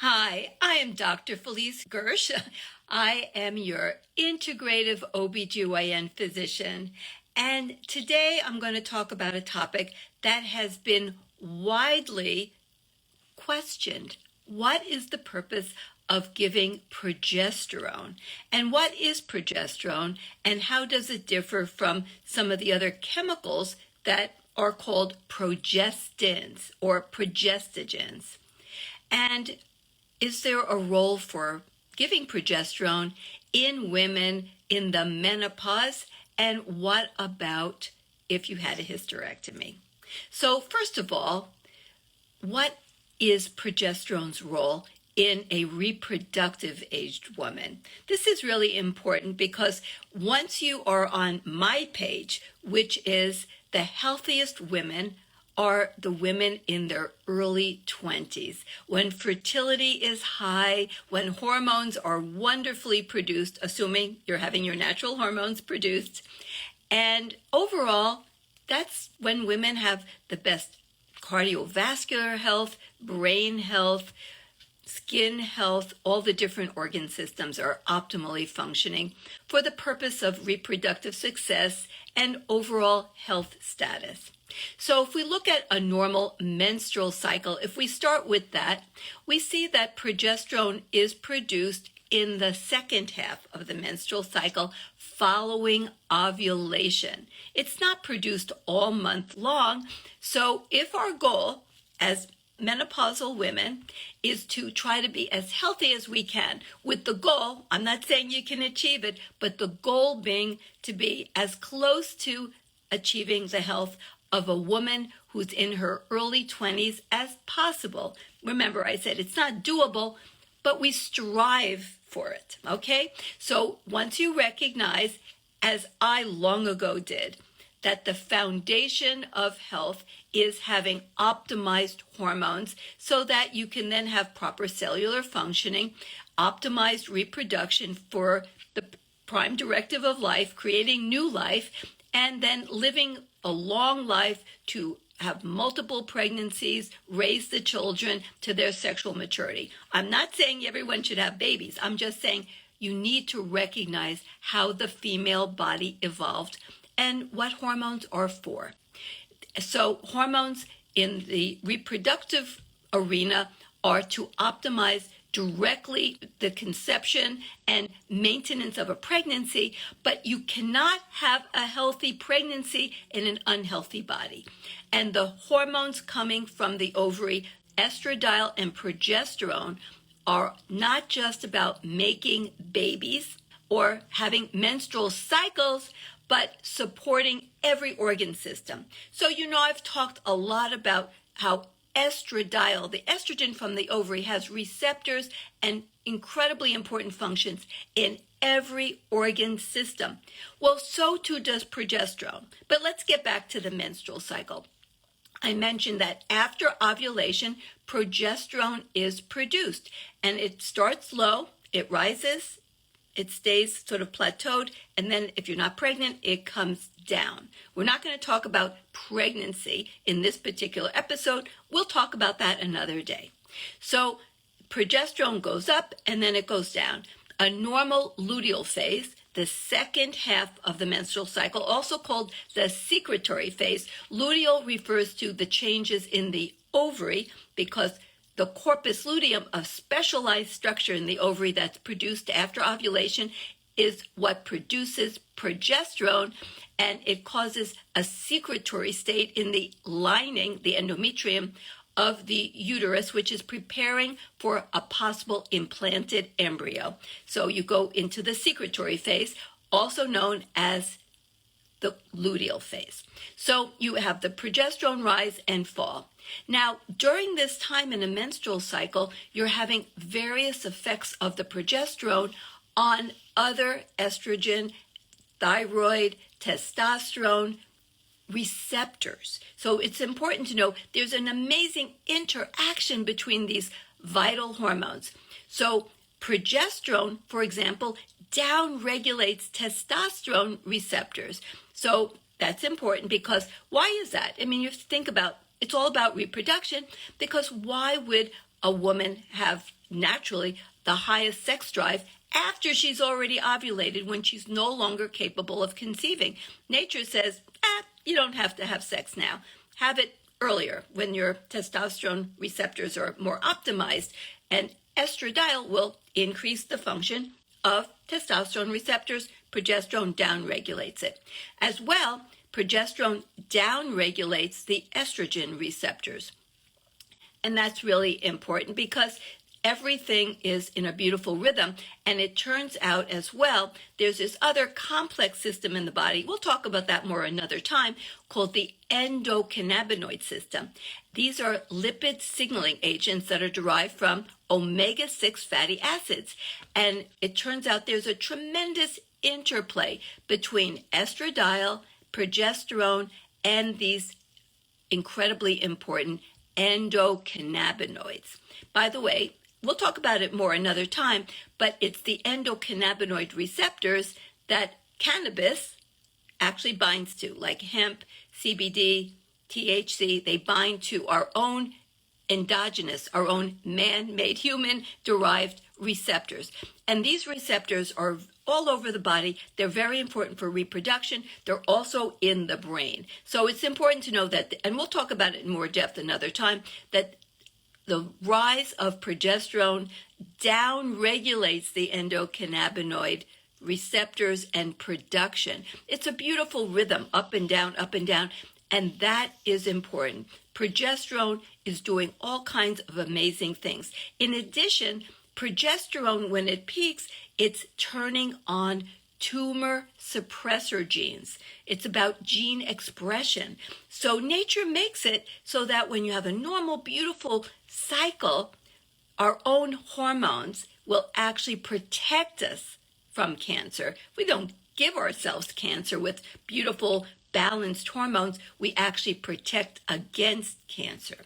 Hi, I am Dr. Felice Gersh. I am your integrative OBGYN physician, and today I'm going to talk about a topic that has been widely questioned. What is the purpose of giving progesterone? And what is progesterone, and how does it differ from some of the other chemicals that are called progestins or progestogens? And is there a role for giving progesterone in women in the menopause? And what about if you had a hysterectomy? So first of all, what is progesterone's role in a reproductive aged woman? This is really important because once you are on my page, which is the healthiest women are the women in their early 20s, when fertility is high, when hormones are wonderfully produced, assuming you're having your natural hormones produced. And overall, that's when women have the best cardiovascular health, brain health, skin health. All the different organ systems are optimally functioning for the purpose of reproductive success and overall health status. So if we look at a normal menstrual cycle, if we start with that, we see that progesterone is produced in the second half of the menstrual cycle following ovulation. It's not produced all month long. So if our goal as menopausal women is to try to be as healthy as we can, with the goal, I'm not saying you can achieve it, but the goal being to be as close to achieving the health of a woman who's in her early 20s as possible. Remember, I said it's not doable, but we strive for it, okay? So once you recognize, as I long ago did, that the foundation of health is having optimized hormones so that you can then have proper cellular functioning, optimized reproduction for the prime directive of life, creating new life, and then living a long life to have multiple pregnancies, raise the children to their sexual maturity. I'm not saying everyone should have babies. I'm just saying you need to recognize how the female body evolved and what hormones are for. So hormones in the reproductive arena are to optimize directly the conception and maintenance of a pregnancy, but you cannot have a healthy pregnancy in an unhealthy body. And the hormones coming from the ovary, estradiol and progesterone, are not just about making babies or having menstrual cycles, but supporting every organ system. So, I've talked a lot about how estradiol, the estrogen from the ovary, has receptors and incredibly important functions in every organ system. Well, so too does progesterone. But let's get back to the menstrual cycle. I mentioned that after ovulation, progesterone is produced, and it starts low, it rises, it stays sort of plateaued, and then if you're not pregnant, it comes down. We're not going to talk about pregnancy in this particular episode. We'll talk about that another day. So progesterone goes up and then it goes down. A normal luteal phase, the second half of the menstrual cycle, also called the secretory phase. Luteal refers to the changes in the ovary because the corpus luteum, a specialized structure in the ovary that's produced after ovulation, is what produces progesterone, and it causes a secretory state in the lining, the endometrium of the uterus, which is preparing for a possible implanted embryo. So you go into the secretory phase, also known as the luteal phase. So you have the progesterone rise and fall. Now, during this time in a menstrual cycle, you're having various effects of the progesterone on other estrogen, thyroid, testosterone receptors. So it's important to know there's an amazing interaction between these vital hormones. So progesterone, for example, downregulates testosterone receptors. So that's important because why is that? I mean, you think about it's all about reproduction, because why would a woman have naturally the highest sex drive after she's already ovulated, when she's no longer capable of conceiving. Nature says, you don't have to have sex now. Have it earlier when your testosterone receptors are more optimized, and estradiol will increase the function of testosterone receptors. Progesterone downregulates it. As well, progesterone downregulates the estrogen receptors. And that's really important because everything is in a beautiful rhythm. And it turns out as well, there's this other complex system in the body. We'll talk about that more another time, called the endocannabinoid system. These are lipid signaling agents that are derived from omega-6 fatty acids. And it turns out there's a tremendous interplay between estradiol, progesterone, and these incredibly important endocannabinoids. By the way, we'll talk about it more another time, but it's the endocannabinoid receptors that cannabis actually binds to, like hemp, CBD, THC. They bind to our own endogenous, our own man-made human-derived receptors. And these receptors are all over the body. They're very important for reproduction. They're also in the brain. So it's important to know that, and we'll talk about it in more depth another time, that the rise of progesterone downregulates the endocannabinoid receptors and production. It's a beautiful rhythm, up and down, and that is important. Progesterone is doing all kinds of amazing things. In addition, progesterone, when it peaks, it's turning on tumor suppressor genes. It's about gene expression. So nature makes it so that when you have a normal, beautiful cycle, our own hormones will actually protect us from cancer. We don't give ourselves cancer with beautiful, balanced hormones. We actually protect against cancer.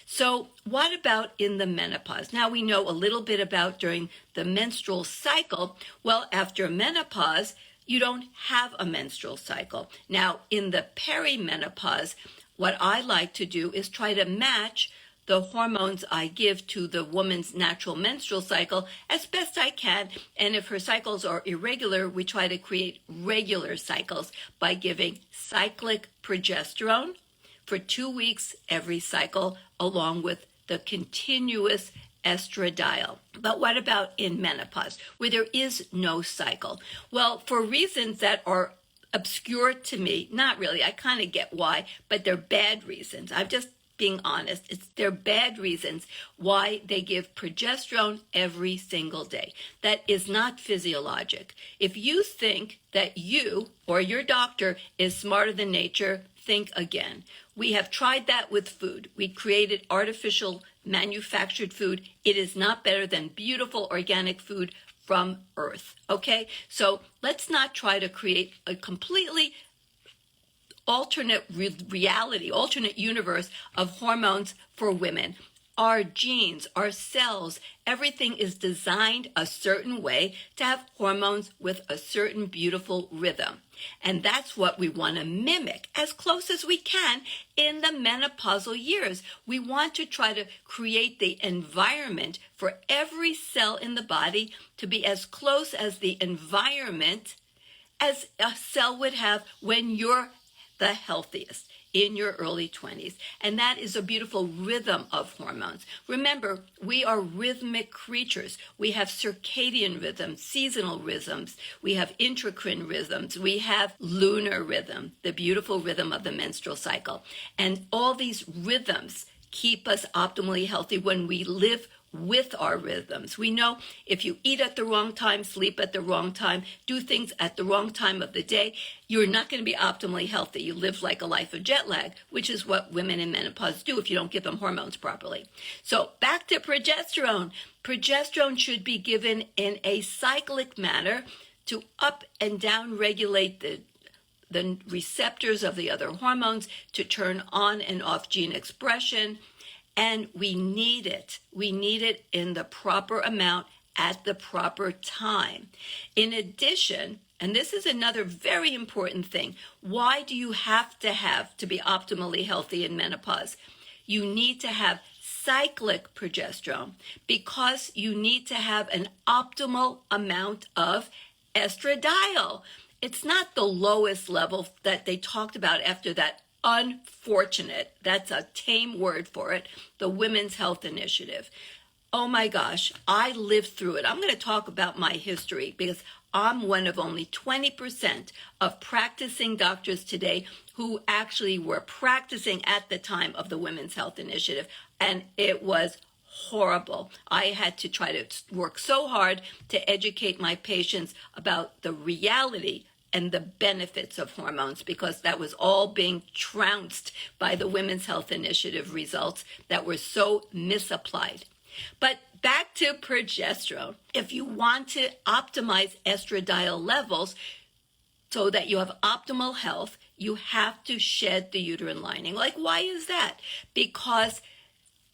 So what about in the menopause? Now we know a little bit about during the menstrual cycle. Well, after menopause, you don't have a menstrual cycle. Now in the perimenopause, what I like to do is try to match the hormones I give to the woman's natural menstrual cycle as best I can. And if her cycles are irregular, we try to create regular cycles by giving cyclic progesterone for 2 weeks every cycle, along with the continuous estradiol. But what about in menopause, where there is no cycle? Well, for reasons that are obscure to me, not really, I kind of get why, but they're bad reasons. I'm just being honest. They're bad reasons why they give progesterone every single day. That is not physiologic. If you think that you or your doctor is smarter than nature, think again. We have tried that with food. We created artificial manufactured food. It is not better than beautiful organic food from Earth. Okay? So let's not try to create a completely alternate reality, alternate universe of hormones for women. Our genes, our cells, everything is designed a certain way to have hormones with a certain beautiful rhythm. And that's what we want to mimic as close as we can in the menopausal years. We want to try to create the environment for every cell in the body to be as close as the environment as a cell would have when you're the healthiest in your early 20s. And that is a beautiful rhythm of hormones. Remember, we are rhythmic creatures. We have circadian rhythms, seasonal rhythms. We have intracrine rhythms. We have lunar rhythm, the beautiful rhythm of the menstrual cycle. And all these rhythms keep us optimally healthy when we live with our rhythms. We know if you eat at the wrong time, sleep at the wrong time, do things at the wrong time of the day, you're not going to be optimally healthy. You live like a life of jet lag, which is what women in menopause do if you don't give them hormones properly. So back to progesterone. Progesterone should be given in a cyclic manner to up and down regulate the receptors of the other hormones, to turn on and off gene expression. And we need it. We need it in the proper amount at the proper time. In addition, and this is another very important thing, why do you have to be optimally healthy in menopause? You need to have cyclic progesterone because you need to have an optimal amount of estradiol. It's not the lowest level that they talked about after that unfortunate, that's a tame word for it, the Women's Health Initiative. Oh my gosh, I lived through it. I'm going to talk about my history because I'm one of only 20% of practicing doctors today who actually were practicing at the time of the Women's Health Initiative, and it was horrible. I had to try to work so hard to educate my patients about the reality and the benefits of hormones because that was all being trounced by the Women's Health Initiative results that were so misapplied. But back to progesterone. If you want to optimize estradiol levels so that you have optimal health, you have to shed the uterine lining. Like, why is that? Because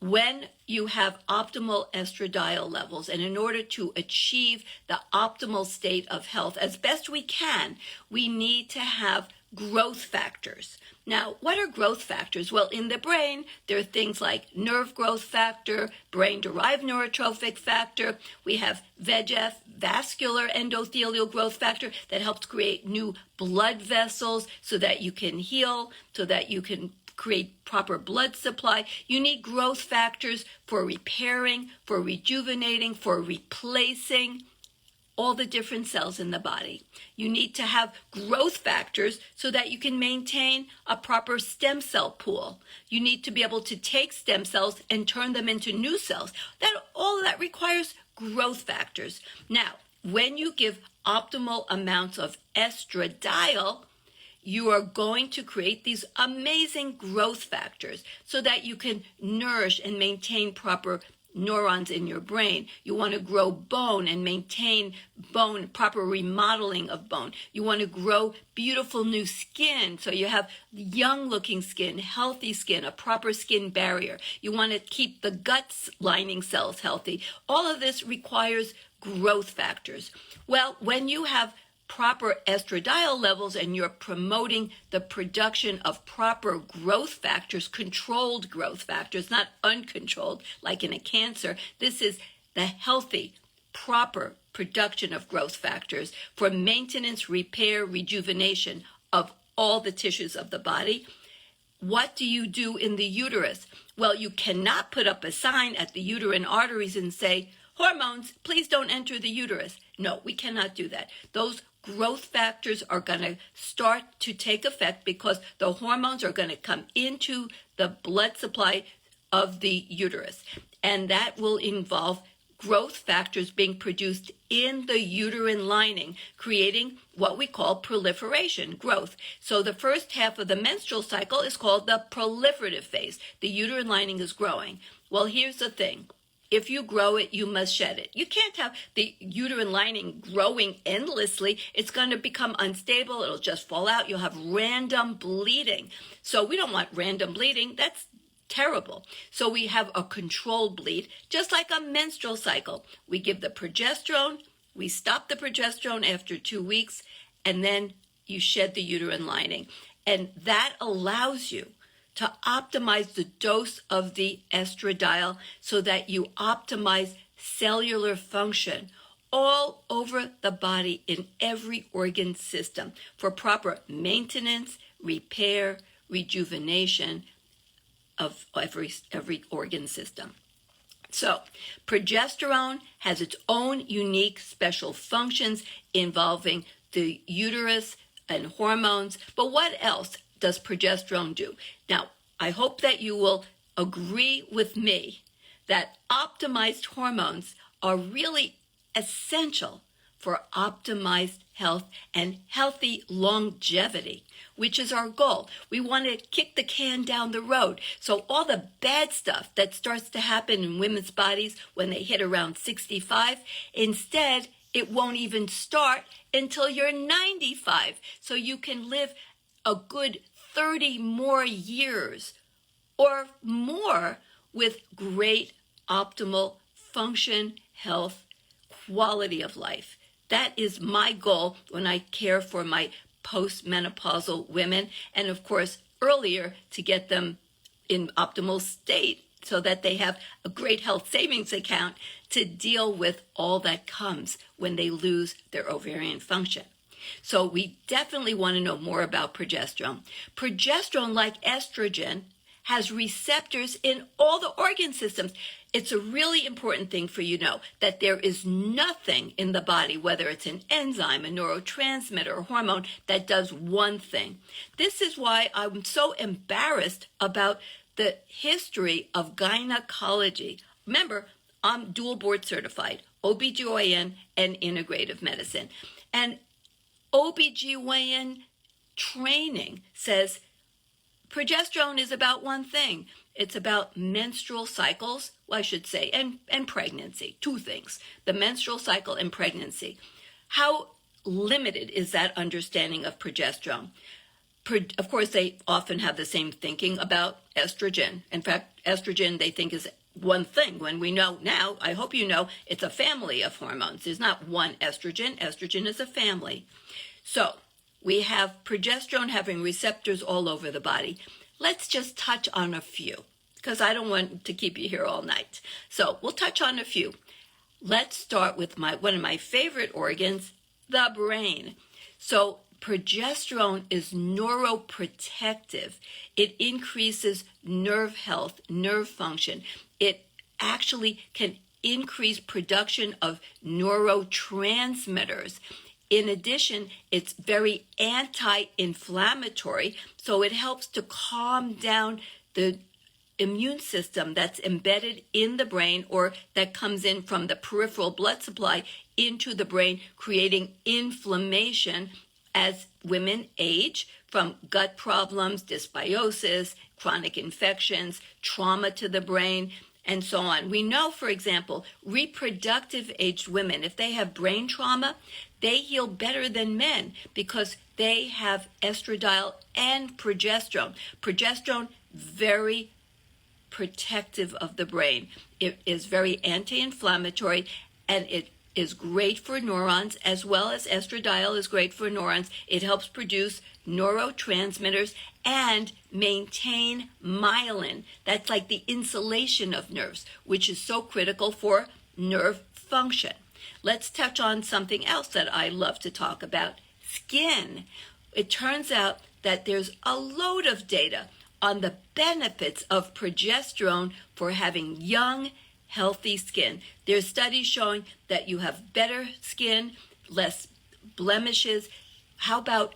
when you have optimal estradiol levels, and in order to achieve the optimal state of health as best we can, we need to have growth factors. Now, what are growth factors? Well, in the brain, there are things like nerve growth factor, brain-derived neurotrophic factor. We have VEGF, vascular endothelial growth factor, that helps create new blood vessels so that you can heal, so that you can create proper blood supply. You need growth factors for repairing, for rejuvenating, for replacing all the different cells in the body. You need to have growth factors so that you can maintain a proper stem cell pool. You need to be able to take stem cells and turn them into new cells. All of that requires growth factors. Now, when you give optimal amounts of estradiol, you are going to create these amazing growth factors so that you can nourish and maintain proper neurons in your brain. You want to grow bone and maintain bone, proper remodeling of bone. You want to grow beautiful new skin so you have young looking skin, healthy skin, a proper skin barrier. You want to keep the gut lining cells healthy. All of this requires growth factors. Well, when you have proper estradiol levels and you're promoting the production of proper growth factors, controlled growth factors, not uncontrolled like in a cancer. This is the healthy, proper production of growth factors for maintenance, repair, rejuvenation of all the tissues of the body. What do you do in the uterus? Well, you cannot put up a sign at the uterine arteries and say, hormones, please don't enter the uterus. No, we cannot do that. Those growth factors are going to start to take effect because the hormones are going to come into the blood supply of the uterus. And that will involve growth factors being produced in the uterine lining, creating what we call proliferation, growth. So the first half of the menstrual cycle is called the proliferative phase. The uterine lining is growing. Well, here's the thing. If you grow it, you must shed it. You can't have the uterine lining growing endlessly. It's going to become unstable. It'll just fall out. You'll have random bleeding. So we don't want random bleeding. That's terrible. So we have a controlled bleed, just like a menstrual cycle. We give the progesterone. We stop the progesterone after 2 weeks, and then you shed the uterine lining. And that allows you to optimize the dose of the estradiol so that you optimize cellular function all over the body in every organ system for proper maintenance, repair, rejuvenation of every organ system. So progesterone has its own unique special functions involving the uterus and hormones, but what else does progesterone do? Now, I hope that you will agree with me that optimized hormones are really essential for optimized health and healthy longevity, which is our goal. We want to kick the can down the road. So all the bad stuff that starts to happen in women's bodies when they hit around 65, instead, it won't even start until you're 95. So you can live a good 30 more years or more with great optimal function, health, quality of life. That is my goal when I care for my postmenopausal women, and of course earlier to get them in optimal state so that they have a great health savings account to deal with all that comes when they lose their ovarian function. So we definitely want to know more about progesterone. Progesterone, like estrogen, has receptors in all the organ systems. It's a really important thing for you to know that there is nothing in the body, whether it's an enzyme, a neurotransmitter, or hormone, that does one thing. This is why I'm so embarrassed about the history of gynecology. Remember, I'm dual board certified, OBGYN and integrative medicine. And OBGYN training says progesterone is about one thing. It's about menstrual cycles, well, I should say, and pregnancy. Two things, the menstrual cycle and pregnancy. How limited is that understanding of progesterone? Of course, they often have the same thinking about estrogen. In fact, estrogen they think is one thing, when we know now, I hope you know, it's a family of hormones. There's not one estrogen. Estrogen is a family. So we have progesterone having receptors all over the body. Let's just touch on a few, because I don't want to keep you here all night. So we'll touch on a few. Let's start with one of my favorite organs, the brain. So progesterone is neuroprotective. It increases nerve health, nerve function. It actually can increase production of neurotransmitters. In addition, it's very anti-inflammatory, so it helps to calm down the immune system that's embedded in the brain or that comes in from the peripheral blood supply into the brain, creating inflammation as women age from gut problems, dysbiosis, chronic infections, trauma to the brain, and so on. We know, for example, reproductive aged women, if they have brain trauma, they heal better than men because they have estradiol and progesterone. Progesterone, very protective of the brain. It is very anti-inflammatory, and it is great for neurons, as well as estradiol is great for neurons. It helps produce neurotransmitters and maintain myelin. That's like the insulation of nerves, which is so critical for nerve function. Let's touch on something else that I love to talk about, skin. It turns out that there's a load of data on the benefits of progesterone for having young, healthy skin. There's studies showing that you have better skin, less blemishes. How about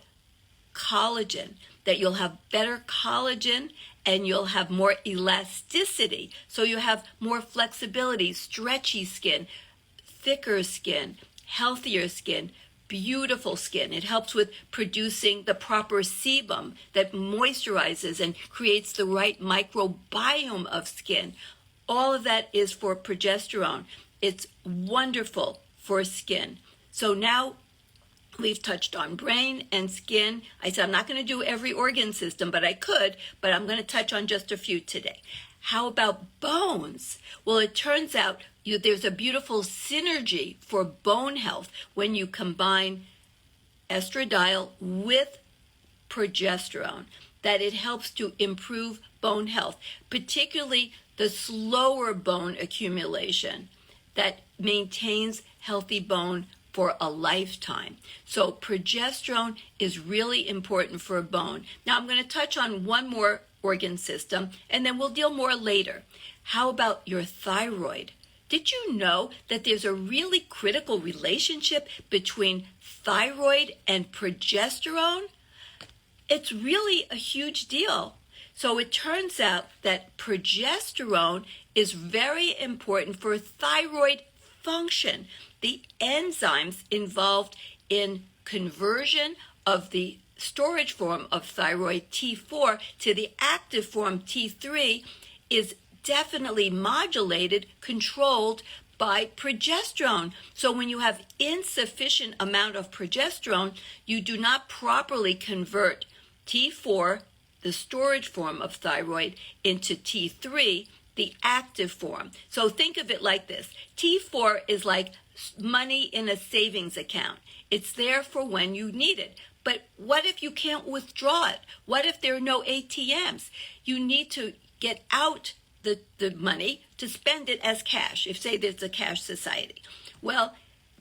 collagen? That you'll have better collagen and you'll have more elasticity. So you have more flexibility, stretchy skin, thicker skin, healthier skin, beautiful skin. It helps with producing the proper sebum that moisturizes and creates the right microbiome of skin. All of that is for progesterone. It's wonderful for skin. So now we've touched on brain and skin. I said I'm not going to do every organ system, but I could, but I'm going to touch on just a few today. How about bones? Well, it turns out there's a beautiful synergy for bone health when you combine estradiol with progesterone, that it helps to improve bone health, particularly the slower bone accumulation that maintains healthy bone for a lifetime. So progesterone is really important for bone. Now I'm going to touch on one more organ system, and then we'll deal more later. How about your thyroid? Did you know that there's a really critical relationship between thyroid and progesterone? It's really a huge deal. So it turns out that progesterone is very important for thyroid function. The enzymes involved in conversion of the storage form of thyroid T4 to the active form T3 is definitely modulated, controlled by progesterone. So when you have insufficient amount of progesterone, you do not properly convert T4, the storage form of thyroid, into T3, the active form. So think of it like this. T4 is like money in a savings account. It's there for when you need it. But what if you can't withdraw it? What if there are no ATMs? You need to get out the money to spend it as cash, if say there's a cash society. Well,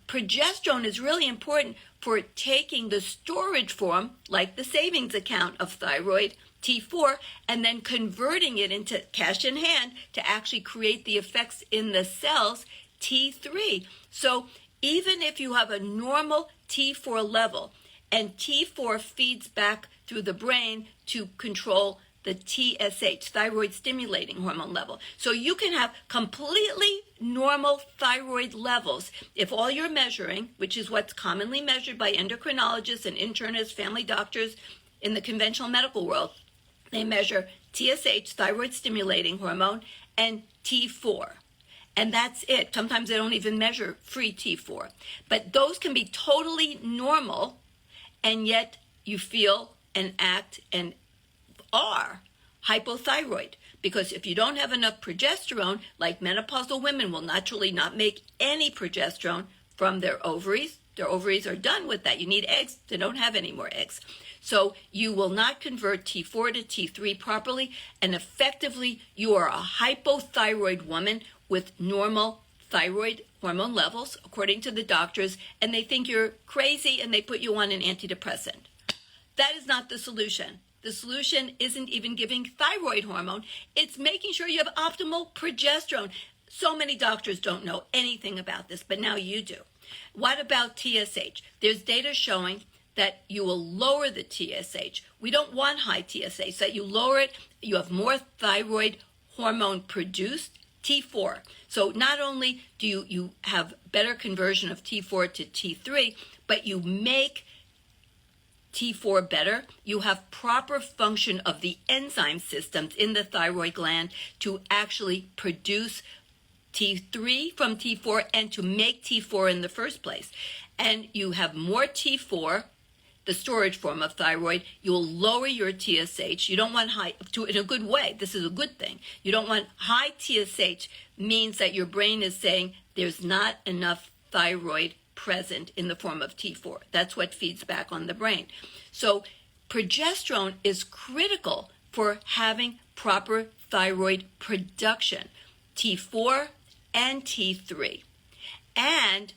progesterone is really important for taking the storage form, like the savings account of thyroid, T4, and then converting it into cash in hand to actually create the effects in the cells, T3. So even if you have a normal T4 level, and T4 feeds back through the brain to control the TSH, thyroid stimulating hormone level. So you can have completely normal thyroid levels if all you're measuring, which is what's commonly measured by endocrinologists and internists, family doctors in the conventional medical world. They measure TSH, thyroid stimulating hormone, and T4. And that's it. Sometimes they don't even measure free T4. But those can be totally normal, and yet you feel and act and are hypothyroid. Because if you don't have enough progesterone, like menopausal women will naturally not make any progesterone from their ovaries. Their ovaries are done with that. You need eggs. They don't have any more eggs. So you will not convert T4 to T3 properly, and effectively you are a hypothyroid woman with normal thyroid hormone levels, according to the doctors, and they think you're crazy and they put you on an antidepressant. That is not the solution. The solution isn't even giving thyroid hormone. It's making sure you have optimal progesterone. So many doctors don't know anything about this, but now you do. What about TSH? There's data showing that you will lower the TSH. We don't want high TSH. So that you lower it, you have more thyroid hormone produced, T4. So not only do you have better conversion of T4 to T3, but you make T4 better. You have proper function of the enzyme systems in the thyroid gland to actually produce T3 from T4 and to make T4 in the first place. And you have more T4, the storage form of thyroid. You'll lower your TSH. You don't want high, in a good way. This is a good thing. You don't want high TSH, means that your brain is saying there's not enough thyroid present in the form of T4. That's what feeds back on the brain. So progesterone is critical for having proper thyroid production, T4 and T3. And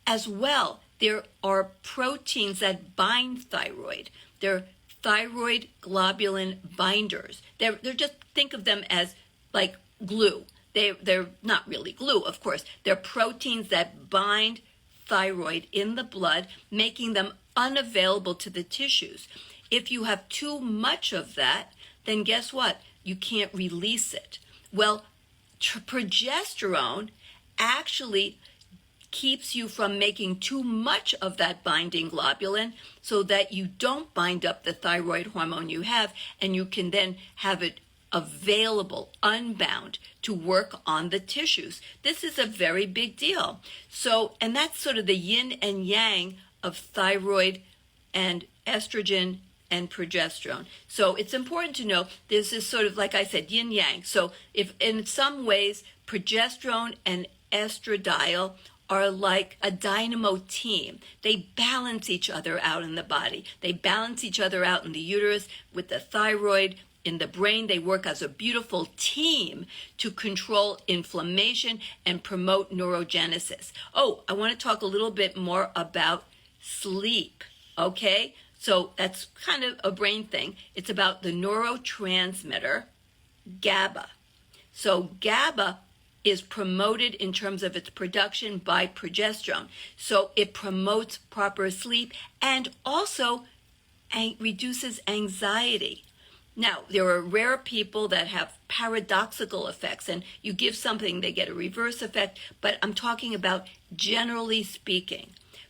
as well, there are proteins that bind thyroid. They're thyroid globulin binders. They're just, think of them as like glue. They're not really glue, of course. They're proteins that bind thyroid in the blood, making them unavailable to the tissues. If you have too much of that, then guess what? You can't release it. Well, progesterone actually keeps you from making too much of that binding globulin so that you don't bind up the thyroid hormone you have, and you can then have it available, unbound, to work on the tissues. This is a very big deal. So, and that's sort of the yin and yang of thyroid and estrogen and progesterone. So it's important to know there's this sort of, like I said, yin yang. So if in some ways progesterone and estradiol are like a dynamo team. They balance each other out in the body. They balance each other out in the uterus with the thyroid. In the brain, they work as a beautiful team to control inflammation and promote neurogenesis. Oh, I want to talk a little bit more about sleep, okay? So that's kind of a brain thing. It's about the neurotransmitter, GABA. So GABA is promoted in terms of its production by progesterone. So it promotes proper sleep and also reduces anxiety. Now, there are rare people that have paradoxical effects, and you give something, they get a reverse effect, but I'm talking about generally speaking.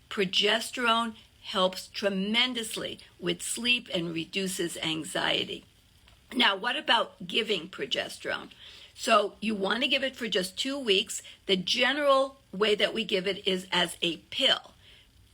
Progesterone helps tremendously with sleep and reduces anxiety. Now, what about giving progesterone? So you want to give it for just 2 weeks. The general way that we give it is as a pill,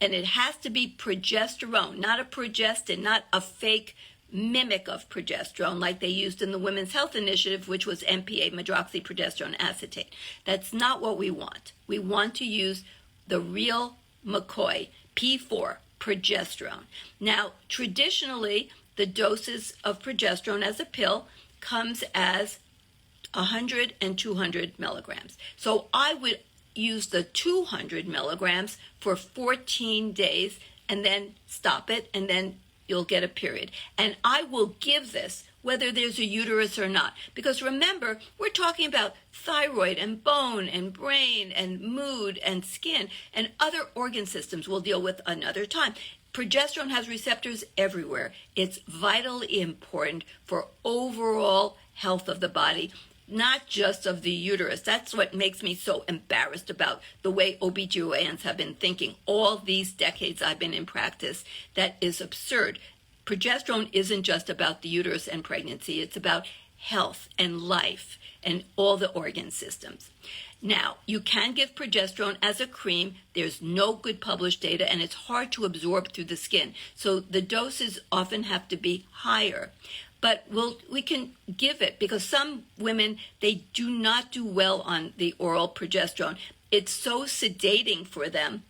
and it has to be progesterone, not a progestin, not a fake mimic of progesterone like they used in the Women's Health Initiative, which was MPA, medroxyprogesterone acetate. That's not what we want. We want to use the real McCoy, P4, progesterone. Now, traditionally, the doses of progesterone as a pill comes as 100 and 200 milligrams. So I would use the 200 milligrams for 14 days and then stop it, and then you'll get a period. And I will give this whether there's a uterus or not. Because remember, we're talking about thyroid and bone and brain and mood and skin and other organ systems we'll deal with another time. Progesterone has receptors everywhere. It's vitally important for overall health of the body, not just of the uterus. That's what makes me so embarrassed about the way OBGYNs have been thinking all these decades I've been in practice. That is absurd. Progesterone isn't just about the uterus and pregnancy. It's about health and life and all the organ systems. Now, you can give progesterone as a cream. There's no good published data, and it's hard to absorb through the skin. So the doses often have to be higher. But we can give it because some women, they do not do well on the oral progesterone. It's so sedating for them.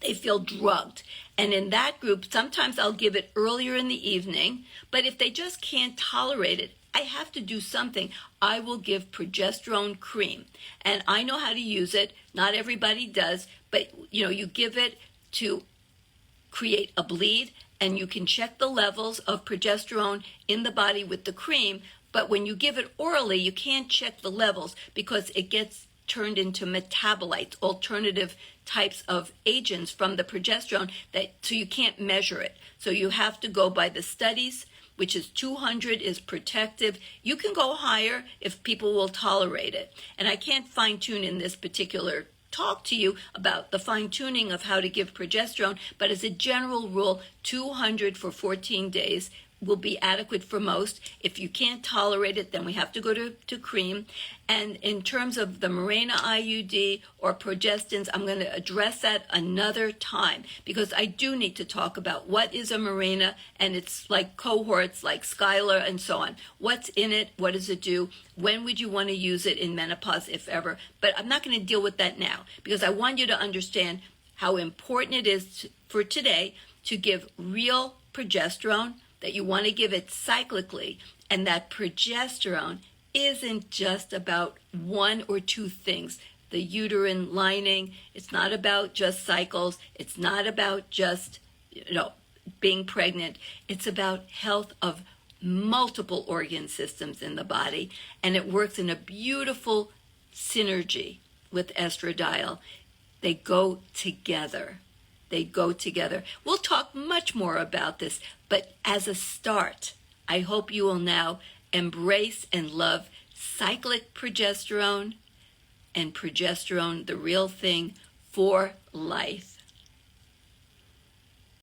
They feel drugged. And in that group, sometimes I'll give it earlier in the evening. But if they just can't tolerate it, I have to do something. I will give progesterone cream. And I know how to use it. Not everybody does. But, you give it to create a bleed. And you can check the levels of progesterone in the body with the cream. But when you give it orally, you can't check the levels because it gets turned into metabolites, alternative types of agents from the progesterone, so you can't measure it. So you have to go by the studies, which is 200 is protective. You can go higher if people will tolerate it. And I can't fine tune in this particular talk to you about the fine-tuning of how to give progesterone, but as a general rule, 200 for 14 days will be adequate for most. If you can't tolerate it, then we have to go to cream. And in terms of the Mirena IUD or progestins, I'm going to address that another time because I do need to talk about what is a Mirena, and it's like cohorts like Skylar and so on. What's in it? What does it do? When would you want to use it in menopause, if ever? But I'm not going to deal with that now because I want you to understand how important it is for today to give real progesterone, that you want to give it cyclically, and that progesterone isn't just about one or two things. The uterine lining, it's not about just cycles, it's not about just, being pregnant. It's about health of multiple organ systems in the body, and it works in a beautiful synergy with estradiol. They go together. They go together. We'll talk much more about this, but as a start, I hope you will now embrace and love cyclic progesterone and progesterone, the real thing, for life.